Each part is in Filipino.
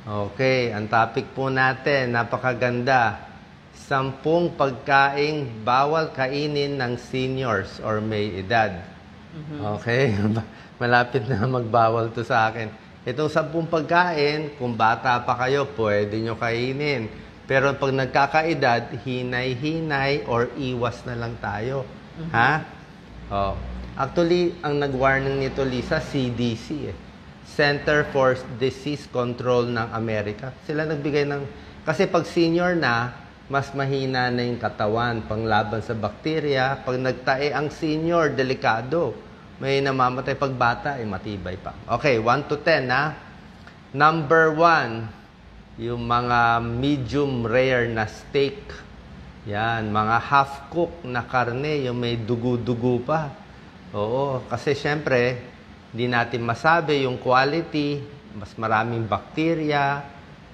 Okay, ang topic po natin, napakaganda. 10 pagkaing bawal kainin ng seniors or may edad. Okay, malapit na magbawal to sa akin. Itong 10 pagkain, kung bata pa kayo, pwede nyo kainin. Pero pag nagkakaedad, hinay-hinay or iwas na lang tayo. Ha? Oh. Actually, ang nag-warning nito, Lisa, CDC Center for Disease Control ng Amerika. Sila nagbigay ng... Kasi pag senior na, mas mahina na yung katawan panglaban sa bakterya. Pag nagtae ang senior, delikado. May namamatay. Pag bata, matibay pa. Okay, 1 to 10, ha? Number 1, yung mga medium rare na steak. Yan, mga half-cook na karne, yung may dugo-dugo pa. Oo, kasi syempre, hindi natin masabi yung quality, mas maraming bakterya,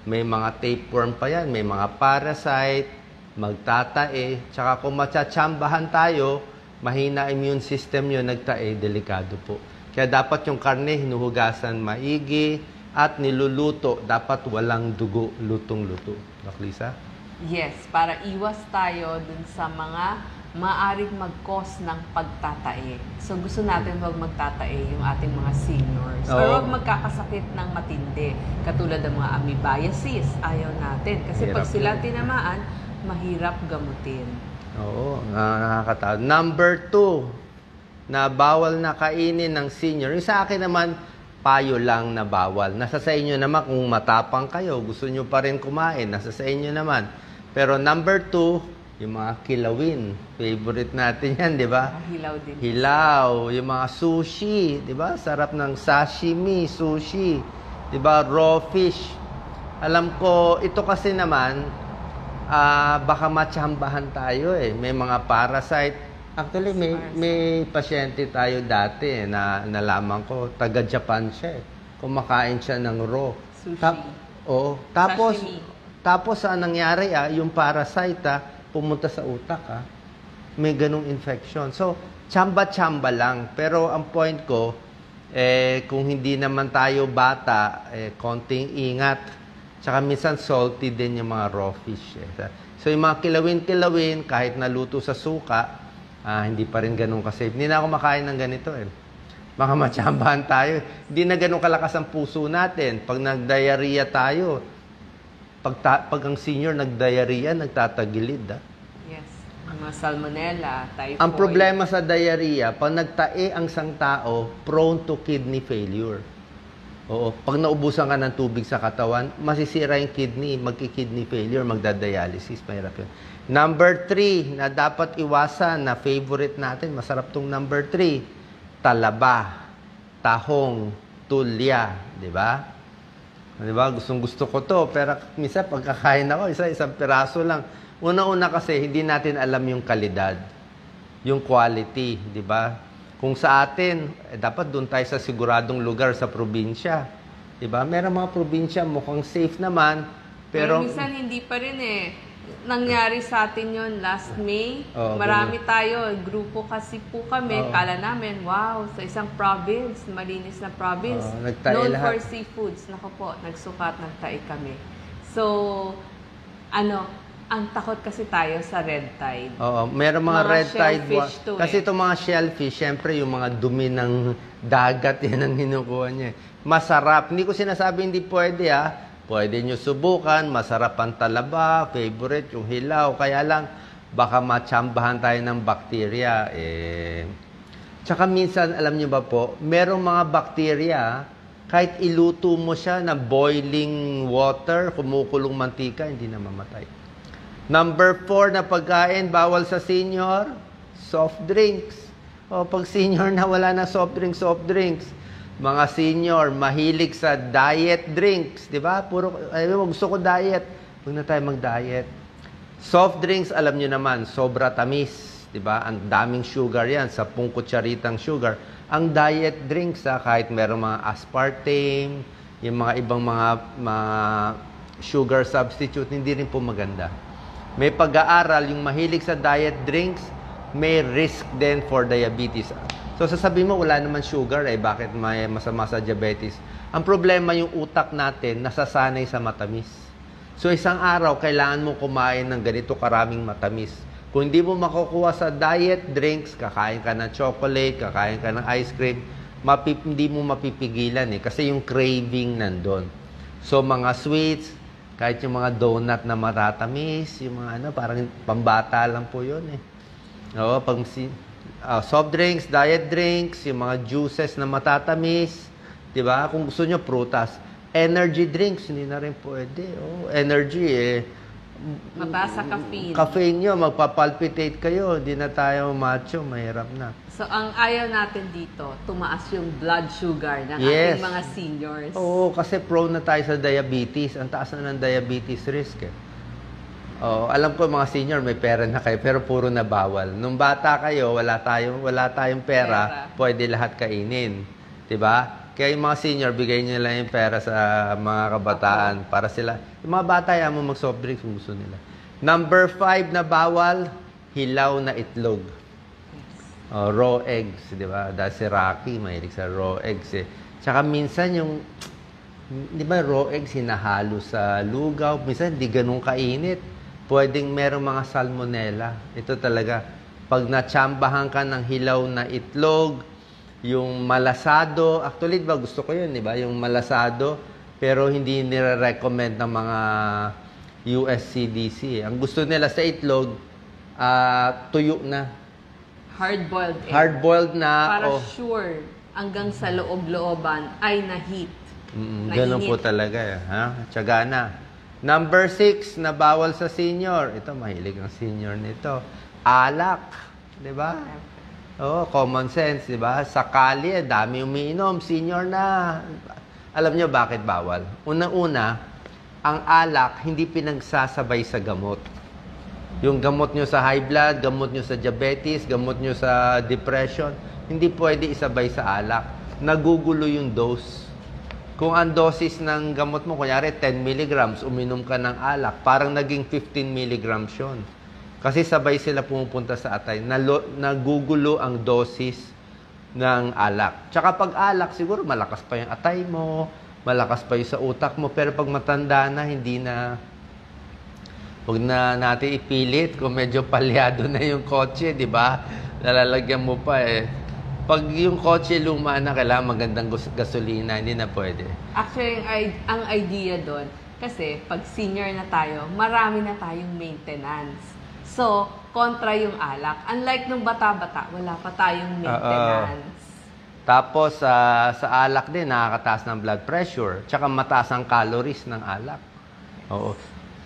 may mga tapeworm pa yan, may mga parasite, magtatae. Tsaka kung matsatsambahan tayo, mahina immune system yun, nagtae, delikado po. Kaya dapat yung karne hinuhugasan maigi at niluluto. Dapat walang dugo, lutong-luto. Doc Lisa? Yes, para iwas tayo dun sa mga maaring mag-cause ng pagtatae. So, gusto natin huwag magtatae yung ating mga seniors. Or huwag magkakasakit ng matindi. Katulad ng mga amoebiasis. Ayaw natin. Kasi pag sila tinamaan, mahirap gamutin. Oo, nakakatawa. Number 2, na bawal na kainin ng senior. Yung sa akin naman, payo lang na bawal. Nasa sa inyo naman kung matapang kayo, gusto nyo pa rin kumain. Nasa sa inyo naman. Pero number 2, yung mga kilawin. Favorite natin yan, di ba? Hilaw din. Hilaw. Yung mga sushi, di ba? Sarap ng sashimi, sushi. Di ba? Raw fish. Alam ko, ito kasi naman, baka matsambahan tayo eh. May mga parasite. Actually, may pasyente tayo dati na nalaman ko, taga-Japan siya eh. Kumakain siya ng raw. Sushi. Oo. Tapos, ang nangyari yung parasite pumunta sa utak, may ganung infection. So, tsamba-tsamba lang. Pero ang point ko, kung hindi naman tayo bata, konting ingat. Tsaka minsan salty din yung mga raw fish. So, yung mga kilawin-kilawin, kahit naluto sa suka, hindi pa rin ganun kasi. Hindi na ako makain ng ganito. Baka matsambahan tayo. Hindi na ganun kalakas ang puso natin. Pag nag-diarrhea tayo, pag ang senior nag-diarrhea, nagtatagilid. Yes. Mga salmonella, typhoid. Ang problema sa diarrhea, pag nagtae ang isang tao, prone to kidney failure. Oo. Pag naubusan ka ng tubig sa katawan, masisira yung kidney, magki-kidney failure, magda-dialysis, mahirap yun. Number 3, na dapat iwasan, na favorite natin, masarap tong number 3, talaba, tahong, tulya, di ba? Di ba? Gustong-gusto ko to. Pero minsan, pagkakain ako, isang piraso lang. Una-una kasi, hindi natin alam yung kalidad. Yung quality. Di ba? Kung sa atin, dapat doon tayo sa siguradong lugar sa probinsya. Di ba? Meron mga probinsya, mukhang safe naman. Pero minsan, hindi pa rin nangyari sa atin yon last May. Marami tayo. Grupo kasi po kami. Kala namin, wow, sa isang province, malinis na province. Known for seafoods. Naku po, nagsukat, nagtae kami. So, ang takot kasi tayo sa red tide. Oo, meron mga red tide. Kasi itong mga shellfish, syempre yung mga dumi ng dagat, yan ang hinukuha niya. Masarap. Hindi ko sinasabi hindi pwede Pwede nyo subukan, masarap ang talaba, favorite, yung hilaw. Kaya lang, baka matsambahan tayo ng bakterya. Tsaka minsan, alam nyo ba po, merong mga bakterya, kahit iluto mo siya na boiling water, kumukulong mantika, hindi na mamatay. Number 4 na pagkain, bawal sa senior, soft drinks. Pag senior na wala na soft drinks. Mga senior, mahilig sa diet drinks, di ba? Gusto ko diet. Huwag na tayo mag-diet. Soft drinks, alam nyo naman, sobra tamis, di ba? Ang daming sugar yan, 10 kutsaritang sugar. Ang diet drinks, kahit merong mga aspartame, yung mga ibang mga sugar substitute, hindi rin po maganda. May pag-aaral, yung mahilig sa diet drinks, may risk din for diabetes. So sasabihin mo, wala naman sugar bakit may masama sa diabetes? Ang problema yung utak natin, nasasanay sa matamis. So isang araw, kailangan mo kumain ng ganito karaming matamis. Kung hindi mo makukuha sa diet drinks, kakain ka ng chocolate, kakain ka ng ice cream, hindi mo mapipigilan kasi yung craving nandun. So mga sweets, kahit yung mga donut na matatamis, yung mga parang pambata lang po yun Oo, soft drinks, diet drinks, yung mga juices na matatamis, di ba? Kung gusto nyo, prutas. Energy drinks, hindi na rin pwede. Energy mataas sa caffeine. Caffeine nyo, magpapalpitate kayo. Hindi na tayo macho, mahirap na. So, ang ayaw natin dito, tumaas yung blood sugar ng ating mga seniors. Oo, kasi prone na tayo sa diabetes. Ang taas na ng diabetes risk alam ko mga senior, may pera na kayo, pero puro na bawal. Nung bata kayo, wala tayong pera, pwede lahat kainin. Diba? Kaya yung mga senior, bigay nyo lang yung pera sa mga kabataan para sila. Yung mga bata, yan mo mag-soft drinks kung gusto nila. Number 5 na bawal, hilaw na itlog. Raw eggs, di ba? Dahil si Rocky, mahilig sa raw eggs Tsaka minsan yung, di ba, raw eggs hinahalo sa lugaw. Minsan, hindi ganun kainit. Pwedeng merong mga salmonella. Ito talaga, pag natsambahan ka ng hilaw na itlog, yung malasado, actually, diba, gusto ko yun, diba? Yung malasado, pero hindi nire-recommend ng mga USCDC. Ang gusto nila sa itlog, tuyo na. Hard-boiled egg. Hard-boiled na. Para sure, hanggang sa loob-looban ay na-heat. Ganun po talaga. Tiyaga na. Number 6 na bawal sa senior. Ito, mahilig ang senior nito. Alak. Diba? Common sense, di ba? Sa kalye, dami umiinom, senior na. Alam nyo bakit bawal? Una-una, ang alak hindi pinagsasabay sa gamot. Yung gamot nyo sa high blood, gamot nyo sa diabetes, gamot nyo sa depression, hindi pwede isabay sa alak. Nagugulo yung dose. Kung ang dosis ng gamot mo, kunyari 10 milligrams, uminom ka ng alak, parang naging 15 milligrams yun. Kasi sabay sila pumupunta sa atay. Nagugulo ang dosis ng alak. Tsaka pag alak, siguro malakas pa yung atay mo, malakas pa yung sa utak mo. Pero pag matanda na, hindi na, huwag na natin ipilit kung medyo palyado na yung kotse, di ba? Nalalagyan mo pa Pag yung kotse luma na, kailangan magandang gasolina, hindi na pwede. Actually, ang idea doon, kasi pag senior na tayo, marami na tayong maintenance. So, kontra yung alak. Unlike nung bata-bata, wala pa tayong maintenance. Tapos, sa alak din, nakakataas ng blood pressure. Tsaka mataas ang calories ng alak.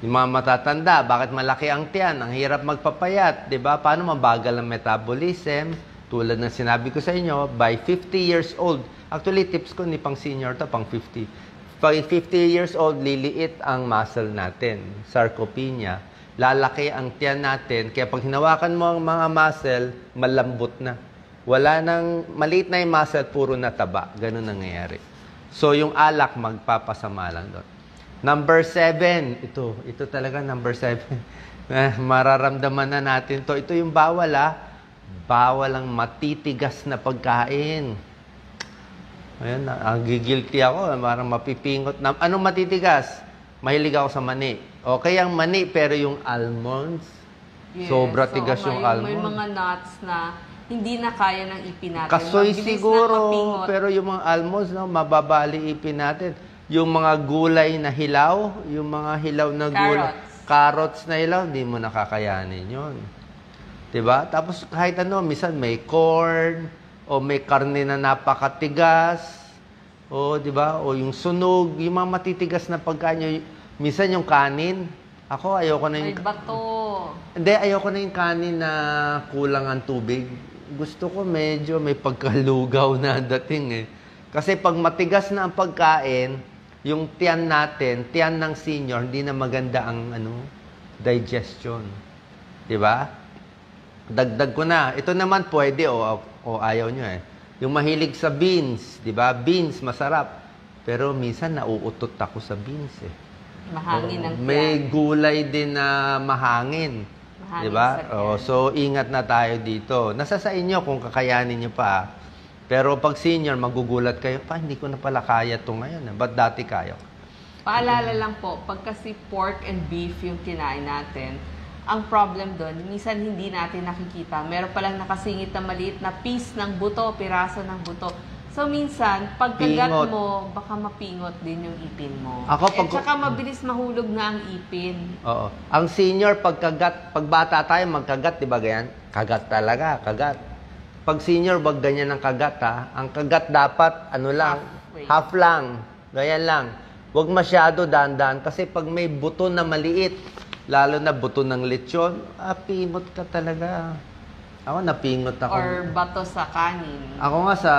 Yung mga matatanda, bakit malaki ang tiyan? Ang hirap magpapayat. Diba? Paano mabagal ang metabolism? Tulad ng sinabi ko sa inyo, by 50 years old. Actually, tips ko ni pang senior to, pang 50. Pag 50 years old, liliit ang muscle natin. Sarcopenia. Lalaki ang tiyan natin. Kaya pag hinawakan mo ang mga muscle, malambot na. Wala nang, maliit na yung muscle, puro na taba. Ganun nangyayari. So, yung alak, magpapasama lang doon. Number 7. Ito talaga, number 7. Mararamdaman na natin to. Ito yung bawal, Bawal ang matitigas na pagkain. Ayan, gigilty ako. Parang mapipingot. Anong matitigas? Mahilig ako sa mani. Okay ang mani, pero yung almonds, sobra tigas yung almonds. May mga nuts na hindi na kaya ng ipin natin. Kasoy siguro, pero yung mga almonds, mababali ipin natin. Yung mga gulay na hilaw, yung mga hilaw na gulay, carrots na hilaw, hindi mo nakakayanin yun. Diba? Tapos kahit minsan may corn, o may karne na napakatigas, diba? O yung sunog, yung mga matitigas na pagkain. Minsan yung kanin, ayoko na yung... May bato. Hindi, ayoko na yung kanin na kulang ang tubig. Gusto ko medyo may pagkalugaw na dating Kasi pag matigas na ang pagkain, yung tiyan natin, tiyan ng senior, hindi na maganda ang digestion. Diba? Dagdag ko na. Ito naman pwede o ayaw nyo Yung mahilig sa beans, di ba? Beans, masarap. Pero minsan nauutot ako sa beans Mahangin ang tiyan. May gulay din na mahangin. Di ba? So, ingat na tayo dito. Nasa sa inyo kung kakayanin nyo pa. Pero pag senior, magugulat kayo, hindi ko na pala kaya ito ngayon. Ba't dati kaya? Paalala lang po, pag kasi pork and beef yung kinain natin, ang problem doon, minsan hindi natin nakikita. Meron palang nakasingit na maliit na piece ng buto, piraso ng buto. So, minsan, pagkagat mo, baka mapingot din yung ipin mo. At saka mabilis mahulog na ang ipin. Oo. Ang senior, pag bata tayo, magkagat, di ba ganyan? Kagat talaga, kagat. Pag senior, wag ganyan ang kagat, ha? Ang kagat dapat, half lang. Ganyan lang. Wag masyado dandan kasi pag may buto na maliit, lalo na buto ng lechon, pingot ka talaga. Ako, napingot ako. Or bato sa kanin. Ako nga sa,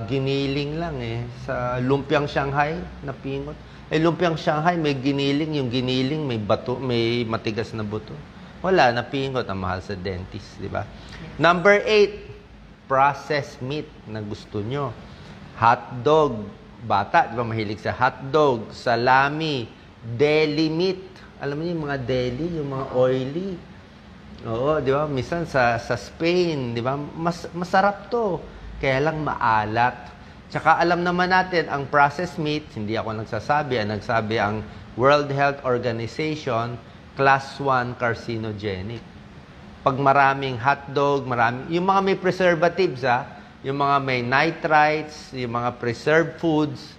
giniling lang Sa lumpiang Shanghai, napingot. Lumpiang Shanghai, may giniling. Yung giniling, may bato, may matigas na buto. Wala, napingot. Ang mahal sa dentist, di ba? Number 8, processed meat na gusto nyo. Hotdog. Bata, di ba, mahilig sa hotdog, salami, deli meat. Alam mo yung mga deli, yung mga oily. Oo, di ba? Minsan sa Spain, di ba? Masarap to. Kaya lang maalat. Tsaka alam naman natin, ang processed meat, hindi ako nagsasabi, nagsabi ang World Health Organization, class 1 carcinogenic. Pag maraming hotdog, yung mga may preservatives, yung mga may nitrites, yung mga preserved foods,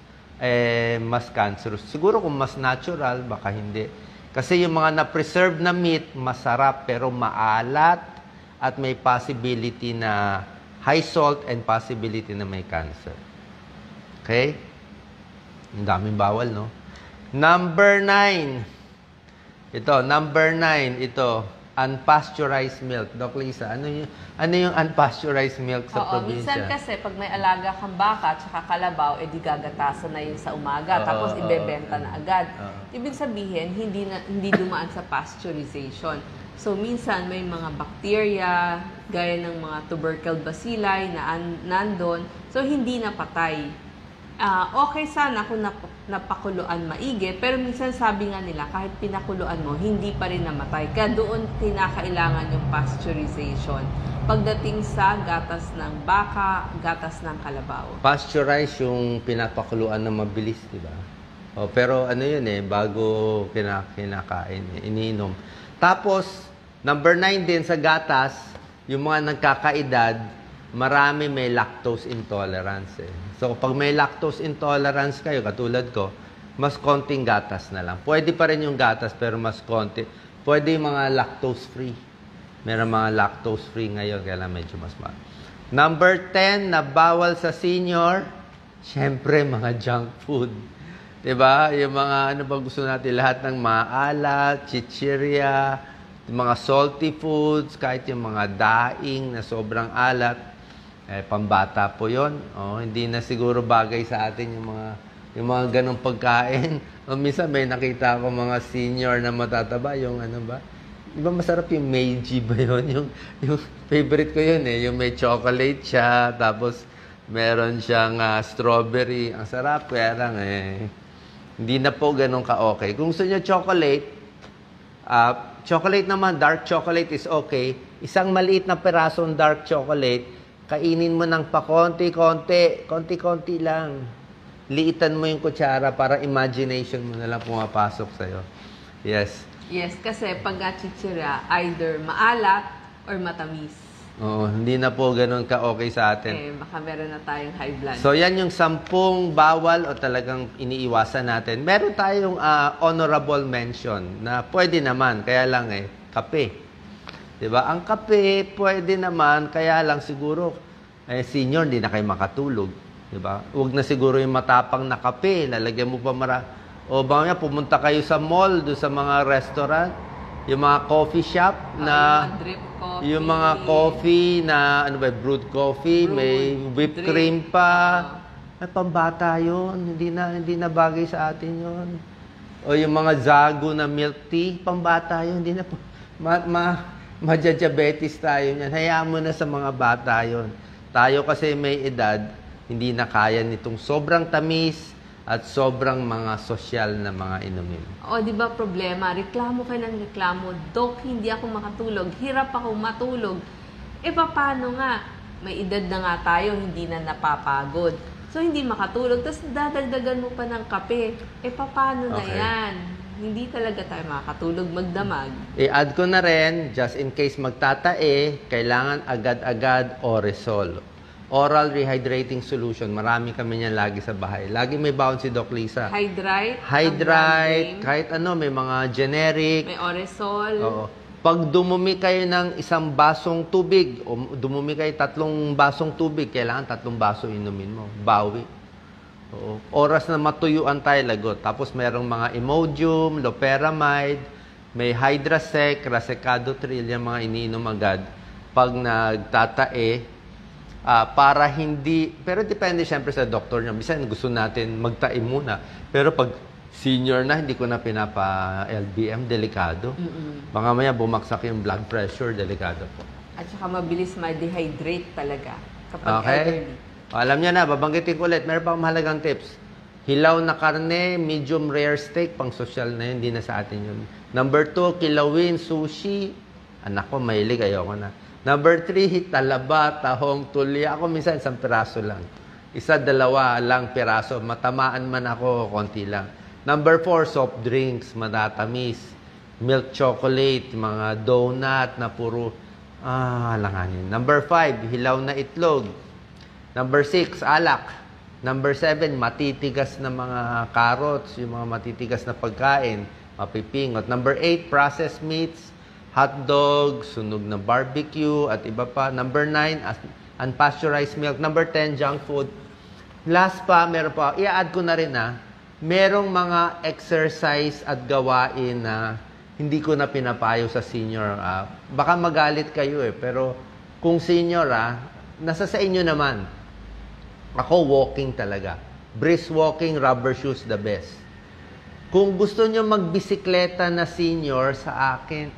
mas cancerous. Siguro kung mas natural, baka hindi. Kasi yung mga na-preserve na meat, masarap pero maalat at may possibility na high salt and possibility na may cancer. Okay? Ang daming bawal, no? Number 9. Ito, unpasteurized milk. Doc Lisa, ano yung unpasteurized milk sa probinsya? Minsan kasi pag may alaga kang baka at saka kalabaw, di gagatasan na yun sa umaga. Tapos ibebenta na agad. Ibig sabihin, hindi dumaan sa pasteurization. So, minsan may mga bacteria, gaya ng mga tubercle bacilli na nandun. So, hindi napatay. Okay sana kung napakuluan maigi, pero minsan sabi nga nila, kahit pinakuluan mo, hindi pa rin namatay. Kaya doon kinakailangan yung pasteurization. Pagdating sa gatas ng baka, gatas ng kalabaw. Pasteurize yung pinapakuluan na mabilis, di ba? Pero bago kinakain, iniinom. Tapos, number 9 din sa gatas, yung mga nagkakaedad, marami may lactose intolerance. So, pag may lactose intolerance kayo, katulad ko, mas konting gatas na lang. Pwede pa rin yung gatas, pero mas konti. Pwede yung mga lactose-free. Meron mga lactose-free ngayon, kaya lang medyo mas mahal. Number 10, na bawal sa senior, syempre, mga junk food. Diba? Yung mga, gusto natin, lahat ng maalat, chichirya, mga salty foods, kahit yung mga daing na sobrang alat, pambata po yun. Hindi na siguro bagay sa atin yung mga ganong pagkain. Minsan may nakita ako mga senior na matataba, yung di ba masarap yung Meiji ba yun? Yung favorite ko yun yung may chocolate siya, tapos meron siyang strawberry. Ang sarap, kaya lang hindi na po ganun ka-okay. Kung gusto nyo chocolate, chocolate naman, dark chocolate is okay. Isang maliit na perasong dark chocolate, kainin mo ng konti-konti lang. Liitan mo yung kutsara para imagination mo na lang pumapasok sa'yo. Yes. Yes, kasi pag chichirya, either maalat or matamis. Hindi na po ganun ka-okay sa atin. Baka meron na tayong high blood. So, yan yung 10 bawal o talagang iniiwasan natin. Meron tayong honorable mention na pwede naman, kaya lang kape. Diba? Ang kape, pwede naman, kaya lang siguro, senior, hindi na kayo makatulog. Diba? Huwag na siguro yung matapang na kape, lalagyan mo pa o baka pumunta kayo sa mall, doon sa mga restaurant, yung mga coffee shop na, yung drip coffee, yung mga coffee na, brewed coffee, may whipped cream pa. Pambata yun, hindi na bagay sa atin yun. O yung mga zago na milk tea, pambata yun, hindi na po, madya-diabetes tayo niyan. Hayaan mo na sa mga bata yon. Tayo kasi may edad, hindi na kaya nitong sobrang tamis at sobrang mga sosyal na mga inumin. Di ba problema? Reklamo kayo ng reklamo. Dok, hindi ako makatulog. Hirap ako matulog. Paano nga? may edad na nga tayo, hindi na napapagod. So, hindi makatulog. Tapos, dadagdagan mo pa ng kape. Paano na yan? Hindi talaga tayo makakatulog magdamag. I-add ko na rin, just in case magtatae, kailangan agad-agad Oresol. Oral Rehydrating Solution. Marami kami niyan lagi sa bahay. Lagi may baon si Doc Lisa. Hydrate, kahit ano, may mga generic. May Oresol. Oo. Pag dumumi kayo ng isang basong tubig, o dumumi kayo 3 basong tubig, kailangan 3 baso inumin mo. Bawi. Oo. Oras na matuyuan tayo, lagot. Tapos merong mga Imodium, Loperamide, may Hydrasec, Rasecado Trill, yung mga iniinom agad pag nagtatae, para hindi, pero depende syempre sa doktor niya. Bisan gusto natin magtae muna. Pero pag senior na, hindi ko na pinapa-LBM, delikado. Baka maya bumaksak yung blood pressure, delikado po. At saka mabilis ma-dehydrate talaga kapag elderly. Alam niya na, babanggitin ko ulit. Meron pa mahalagang tips. Hilaw na karne, medium rare steak, pang social na yun, hindi na sa atin yun. Number 2, kilawin, sushi. Anak ko, mahilig, ayoko na. Number 3, talaba, tahong, tulya. Ako minsan, 1 piraso lang. 1, 2 lang piraso. Matamaan man ako, konti lang. Number 4, soft drinks, matatamis. Milk chocolate, mga donut na puro, alanganin. Number 5, hilaw na itlog. Number 6, alak. Number 7, matitigas na mga carrots, yung mga matitigas na pagkain, mapipingot. Number 8, processed meats, hot dog, sunog na barbecue, at iba pa. Number 9, unpasteurized milk. Number 10, junk food. Last pa, meron pa, i-add ko na rin merong mga exercise at gawain na hindi ko na pinapayo sa senior. Baka magalit kayo pero kung senior, nasa sa inyo naman. Ako, walking talaga. Brisk walking, rubber shoes, the best. Kung gusto nyo magbisikleta na senior sa akin,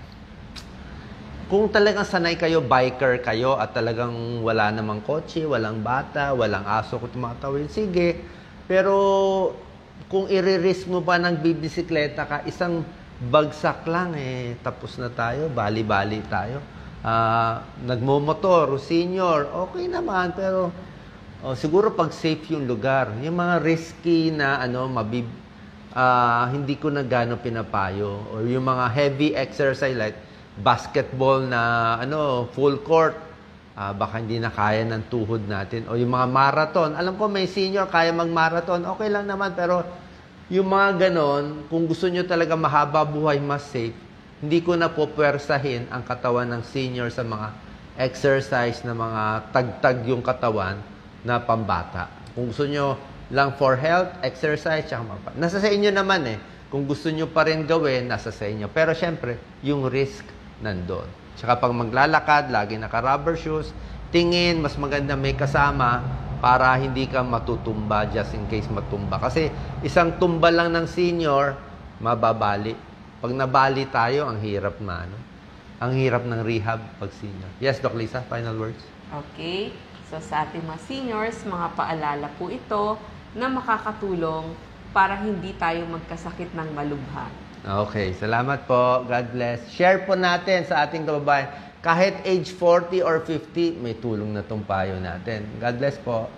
kung talagang sanay kayo, biker kayo, at talagang wala namang kotse, walang bata, walang aso kung tumatawid, sige. Pero kung i-risk mo pa ng bibisikleta ka, isang bagsak lang, tapos na tayo, bali-bali tayo. Nagmumotor, senior, okay naman, pero siguro pag safe yung lugar. Yung mga risky na hindi ko na gano'ng pinapayo. O yung mga heavy exercise like basketball na full court, baka hindi na kaya ng tuhod natin. O yung mga marathon. Alam ko may senior kaya mag-marathon. Okay lang naman. Pero yung mga ganon, kung gusto nyo talaga mahaba buhay, mas safe, hindi ko na po pwersahin ang katawan ng senior sa mga exercise na mga tagtag yung katawan na pambata. Kung gusto nyo lang for health, exercise, nasa sa inyo naman Kung gusto nyo pa rin gawin, nasa sa inyo. Pero syempre, yung risk nandun. Tsaka pag maglalakad, lagi naka-rubber shoes, tingin, mas maganda may kasama para hindi ka matutumba just in case matumba. Kasi isang tumba lang ng senior, mababali. Pag nabali tayo, ang hirap ang hirap ng rehab pag senior. Yes, Doc Lisa, final words? Okay. So sa ating mga seniors, mga paalala po ito na makakatulong para hindi tayo magkasakit ng malubha. Okay, salamat po. God bless. Share po natin sa ating kababayan. Kahit age 40 or 50, may tulong na itong payo natin. God bless po.